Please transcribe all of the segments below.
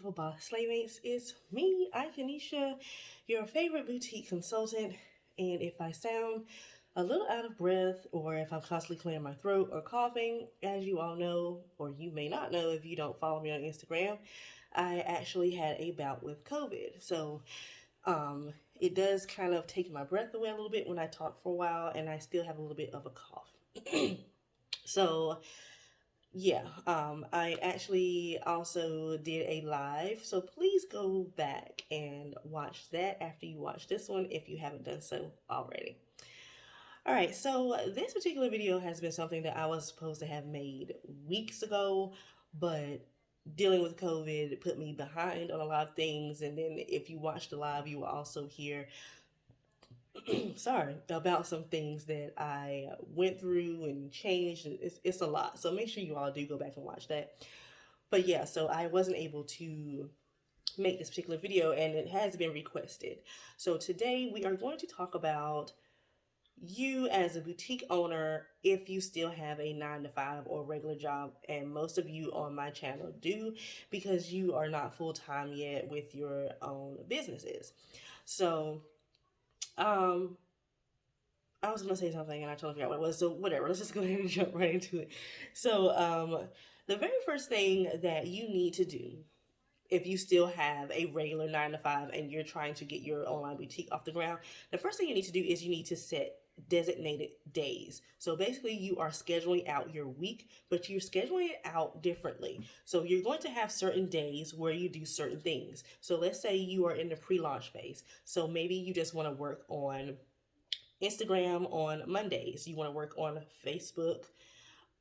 beautiful boss slaymates. It's me, Kanisha, your favorite boutique consultant. And if I sound a little out of breath or if I'm constantly clearing my throat or coughing, as you all know, or you may not know if you don't follow me on Instagram, I actually had a bout with COVID. It does kind of take my breath away a little bit when I talk for a while, and I still have a little bit of a cough. so I actually also did a live, so please go back and watch that after you watch this one if you haven't done so already. All right, so this particular video has been something that I was supposed to have made weeks ago, but dealing with COVID put me behind on a lot of things. And then if you watch the live, you will also hear sorry, about some things that I went through and changed. It's a lot. So make sure you all do go back and watch that. But yeah, so I wasn't able to make this particular video and it has been requested. So today we are going to talk about you as a boutique owner, if you still have a 9-to-5 or regular job, and most of you on my channel do because you are not full-time yet with your own businesses. So I was going to say something and I totally forgot what it was. So whatever, let's just go ahead and jump right into it. So the very first thing that you need to do if you still have a regular 9-to-5 and you're trying to get your online boutique off the ground, the first thing you need to do is you need to set designated days. So basically you are scheduling out your week, but you're scheduling it out differently. So you're going to have certain days where you do certain things. So let's say you are in the pre-launch phase. So maybe you just want to work on Instagram on Mondays. You want to work on Facebook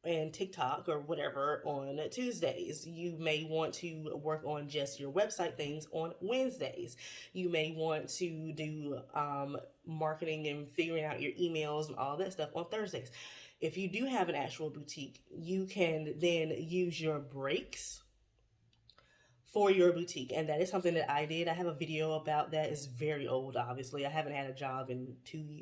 and TikTok or whatever on Tuesdays. You may want to work on just your website things on Wednesdays. You may want to do marketing and figuring out your emails and all that stuff on Thursdays. If you do have an actual boutique, you can then use your breaks for your boutique, and that is something that I did. I have a video about that. It's very old, obviously. I haven't had a job in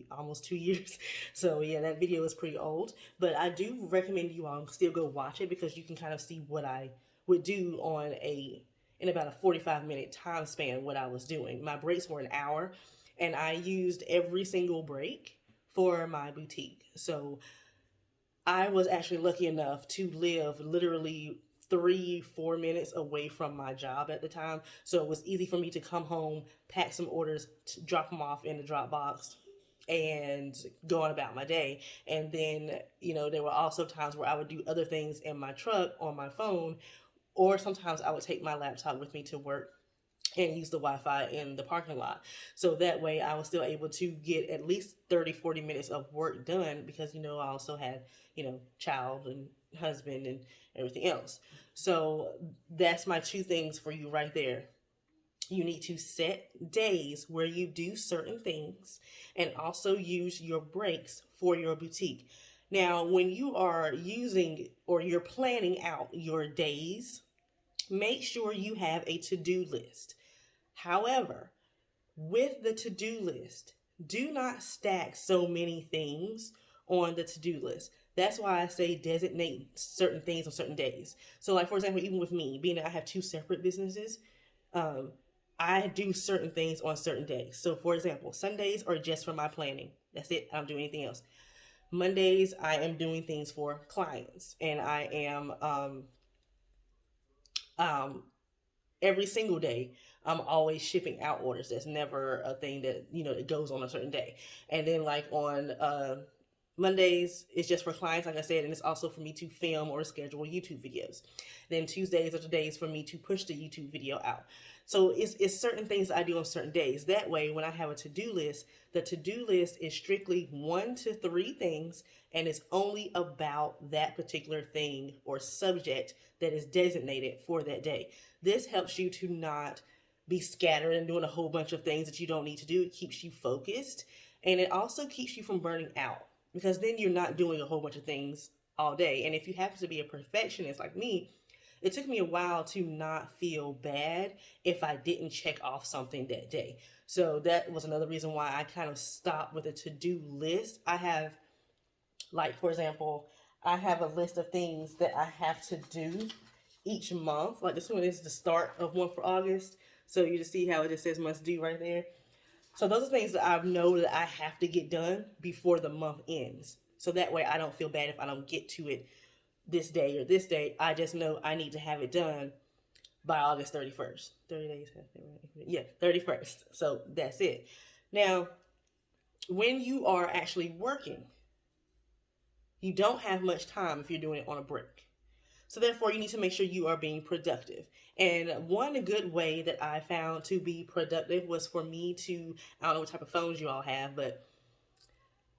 almost 2 years, so yeah, that video is pretty old, but I do recommend you all still go watch it because you can kind of see what I would do in about a 45-minute time span, what I was doing. My breaks were an hour, and I used every single break for my boutique. So I was actually lucky enough to live literally 3-4 minutes away from my job at the time. So it was easy for me to come home, pack some orders, drop them off in the Dropbox, and go on about my day. And then, there were also times where I would do other things in my truck on my phone, or sometimes I would take my laptop with me to work and use the Wi-Fi in the parking lot. So that way I was still able to get at least 30-40 minutes of work done because, I also had, child and husband and everything else. So that's my 2 things for you right there. You need to set days where you do certain things and also use your breaks for your boutique. Now, when you are using or you're planning out your days, make sure you have a to-do list. However, with the to-do list, do not stack so many things on the to-do list. That's why I say designate certain things on certain days. So like, for example, even with me, being that I have 2 separate businesses, I do certain things on certain days. So for example, Sundays are just for my planning. That's it. I don't do anything else. Mondays, I am doing things for clients, and I am every single day, I'm always shipping out orders. That's never a thing that, it goes on a certain day. And then like on Mondays, it's just for clients, like I said, and it's also for me to film or schedule YouTube videos. Then Tuesdays are the days for me to push the YouTube video out. So it's certain things I do on certain days. That way, when I have a to-do list, the to-do list is strictly 1 to 3 things, and it's only about that particular thing or subject that is designated for that day. This helps you to not be scattered and doing a whole bunch of things that you don't need to do. It keeps you focused, and it also keeps you from burning out because then you're not doing a whole bunch of things all day. And if you happen to be a perfectionist like me, it took me a while to not feel bad if I didn't check off something that day. So that was another reason why I kind of stopped with a to-do list. I have, like, for example, I have a list of things that I have to do each month. Like this one is the start of one for August. So you just see how it just says must do right there. So those are things that I know that I have to get done before the month ends. So that way I don't feel bad if I don't get to it this day or this day. I just know I need to have it done by August 31st. 30 days. Yeah, 31st. So that's it. Now, when you are actually working, you don't have much time if you're doing it on a break. So therefore, you need to make sure you are being productive. And one good way that I found to be productive was for me to, I don't know what type of phones you all have, but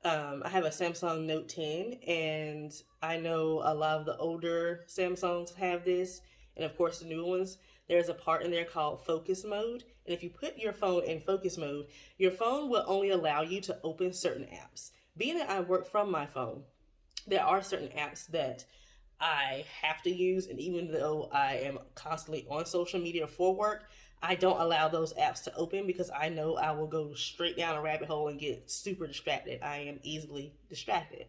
I have a Samsung Note 10, and I know a lot of the older Samsungs have this, and of course the new ones. There's a part in there called focus mode, and if you put your phone in focus mode, your phone will only allow you to open certain apps. Being that I work from my phone, there are certain apps that I have to use, and even though I am constantly on social media for work, I don't allow those apps to open because I know I will go straight down a rabbit hole and get super distracted. I am easily distracted.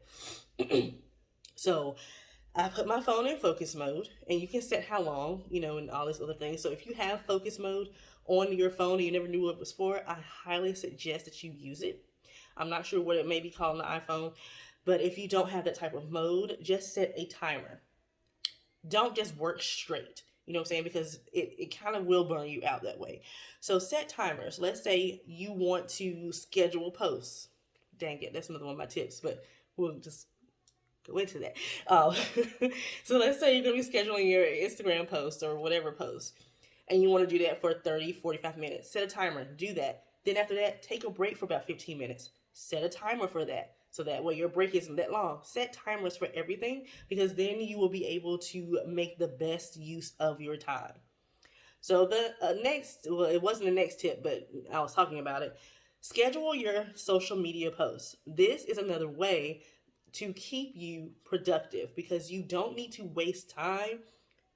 So I put my phone in focus mode, and you can set how long, and all this other things. So if you have focus mode on your phone and you never knew what it was for, I highly suggest that you use it. I'm not sure what it may be called on the iPhone, but if you don't have that type of mode, just set a timer. Don't just work straight. You know what I'm saying? Because it kind of will burn you out that way. So set timers. Let's say you want to schedule posts. Dang it, that's another one of my tips, but we'll just go into that. So let's say you're going to be scheduling your Instagram post or whatever post, and you want to do that for 30, 45 minutes. Set a timer. Do that. Then after that, take a break for about 15 minutes. Set a timer for that. So that way your break isn't that long. Set timers for everything, because then you will be able to make the best use of your time. So the it wasn't the next tip, but I was talking about it. Schedule your social media posts. This is another way to keep you productive, because you don't need to waste time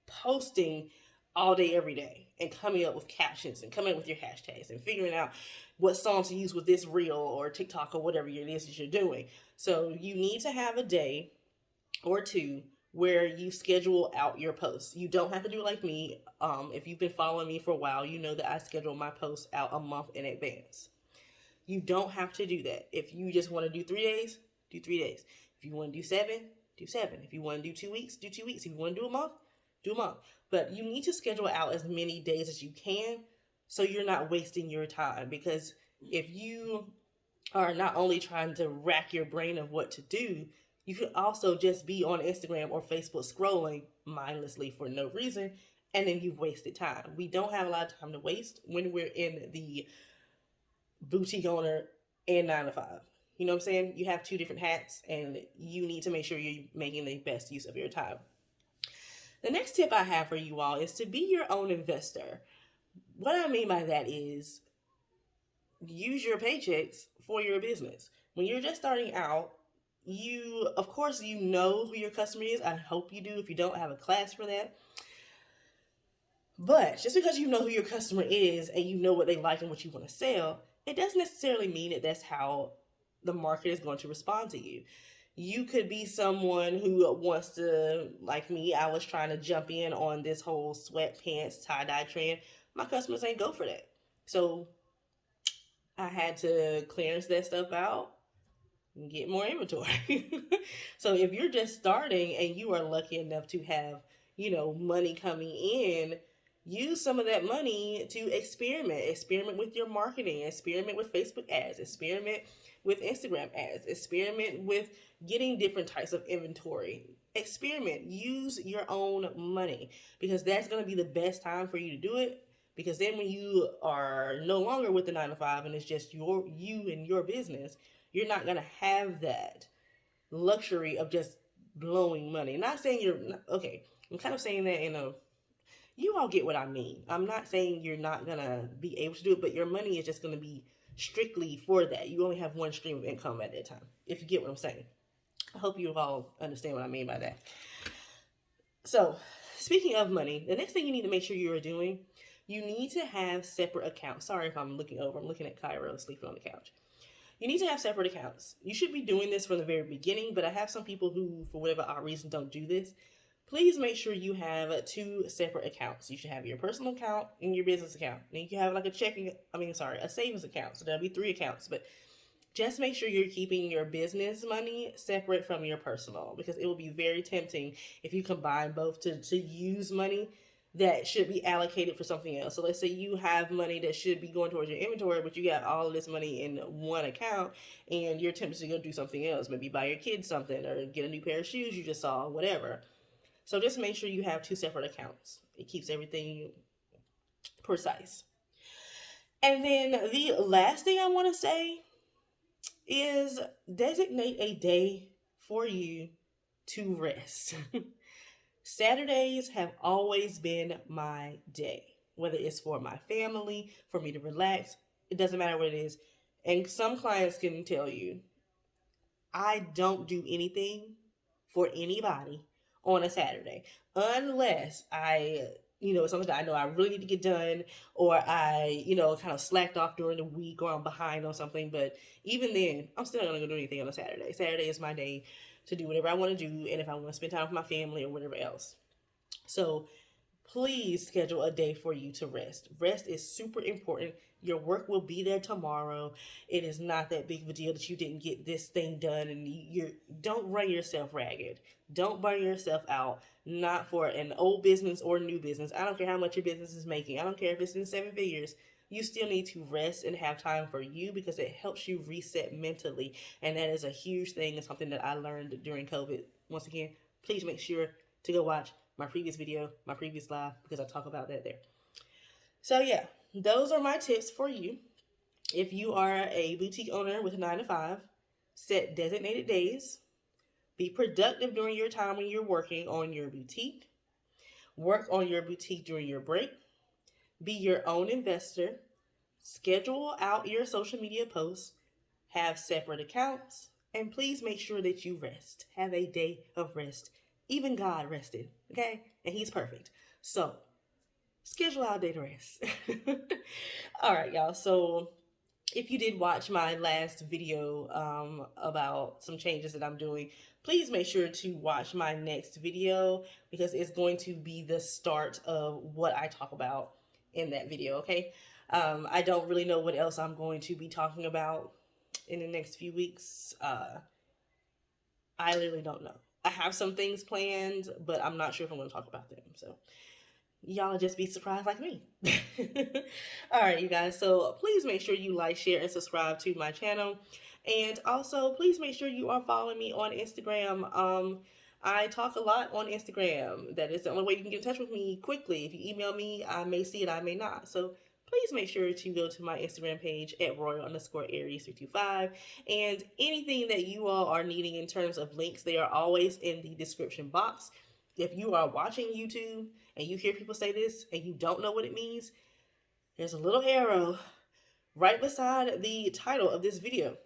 posting all day, every day, and coming up with captions and coming up with your hashtags and figuring out what songs to use with this reel or TikTok or whatever it is that you're doing. So you need to have a day or two where you schedule out your posts. You don't have to do it like me. If you've been following me for a while, you know that I schedule my posts out a month in advance. You don't have to do that. If you just want to do 3 days, do 3 days. If you want to do 7, do 7. If you want to do 2 weeks, do 2 weeks. If you want to do a month, do a month. But you need to schedule out as many days as you can, so you're not wasting your time. Because if you are not only trying to rack your brain of what to do, you could also just be on Instagram or Facebook scrolling mindlessly for no reason, and then you've wasted time. We don't have a lot of time to waste when we're in the boutique owner and 9 to 5. You know what I'm saying? You have two different hats, and you need to make sure you're making the best use of your time. The next tip I have for you all is to be your own investor. What I mean by that is use your paychecks for your business. When you're just starting out, of course, you know who your customer is. I hope you do. If you don't, have a class for that. But just because you know who your customer is and you know what they like and what you want to sell, it doesn't necessarily mean that that's how the market is going to respond to you. You could be someone who wants to, like me, I was trying to jump in on this whole sweatpants tie-dye trend. My customers ain't go for that. So I had to clearance that stuff out and get more inventory. So if you're just starting and you are lucky enough to have, money coming in, use some of that money to experiment with your marketing, experiment with Facebook ads, experiment with Instagram ads, experiment with getting different types of inventory. Experiment, use your own money, because that's going to be the best time for you to do it. Because then when you are no longer with the 9 to 5 and it's just you and your business, you're not going to have that luxury of just blowing money. Not saying okay, I'm kind of saying that you all get what I mean. I'm not saying you're not going to be able to do it, but your money is just going to be strictly for that. You only have one stream of income at that time, if you get what I'm saying. I hope you all understand what I mean by that. So, speaking of money, the next thing you need to make sure you are doing, you need to have separate accounts. Sorry if I'm looking over. I'm looking at Cairo sleeping on the couch. You need to have separate accounts. You should be doing this from the very beginning, but I have some people who, for whatever odd reason, don't do this. please make sure you have two separate accounts. You should have your personal account and your business account. Then you can have like a savings account. So there'll be 3 accounts. But just make sure you're keeping your business money separate from your personal, because it will be very tempting if you combine both to use money that should be allocated for something else. So let's say you have money that should be going towards your inventory, but you got all of this money in one account and you're tempted to go do something else. Maybe buy your kids something or get a new pair of shoes you just saw, whatever. So just make sure you have 2 separate accounts. It keeps everything precise. And then the last thing I want to say is designate a day for you to rest. Saturdays have always been my day, whether it's for my family, for me to relax. It doesn't matter what it is. And some clients can tell you, I don't do anything for anybody on a Saturday unless it's something that I know I really need to get done, or I, kind of slacked off during the week, or I'm behind on something. But even then, I'm still not going to do anything on a Saturday. Saturday is my day to do whatever I want to do, and if I want to spend time with my family or whatever else. So please schedule a day for you to rest. Rest is super important. Your work will be there tomorrow. It is not that big of a deal that you didn't get this thing done, and you don't run yourself ragged. Don't burn yourself out, not for an old business or new business. I don't care how much your business is making. I don't care if it's in 7 figures. You still need to rest and have time for you, because it helps you reset mentally. And that is a huge thing and something that I learned during COVID. Once again, please make sure to go watch my previous video, my previous live, because I talk about that there. So yeah, those are my tips for you. If you are a boutique owner with a 9 to 5, set designated days. Be productive during your time when you're working on your boutique. Work on your boutique during your break. Be your own investor. Schedule out your social media posts. Have separate accounts. And please make sure that you rest. Have a day of rest. Even God rested, okay? And he's perfect. So, schedule out a day to rest. All right, y'all. So, if you did watch my last video about some changes that I'm doing, please make sure to watch my next video, because it's going to be the start of what I talk about in that video, okay? I don't really know what else I'm going to be talking about in the next few weeks. I literally don't know. I have some things planned, but I'm not sure if I'm going to talk about them. So y'all will just be surprised like me. All right, you guys. So please make sure you like, share, and subscribe to my channel. And also, please make sure you are following me on Instagram. I talk a lot on Instagram. That is the only way you can get in touch with me quickly. If you email me, I may see it, I may not. So please make sure to go to my Instagram page at royal_aries325. And anything that you all are needing in terms of links, they are always in the description box. If you are watching YouTube and you hear people say this and you don't know what it means, there's a little arrow right beside the title of this video.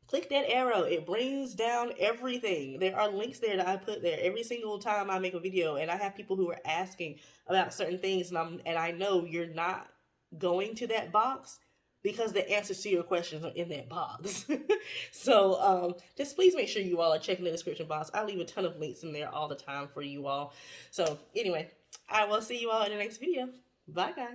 Click that arrow. It brings down everything. There are links there that I put there every single time I make a video, and I have people who are asking about certain things, and I know you're not going to that box because the answers to your questions are in that box. So just please make sure you all are checking the description box. I leave a ton of links in there all the time for you all. So anyway, I will see you all in the next video. Bye, guys.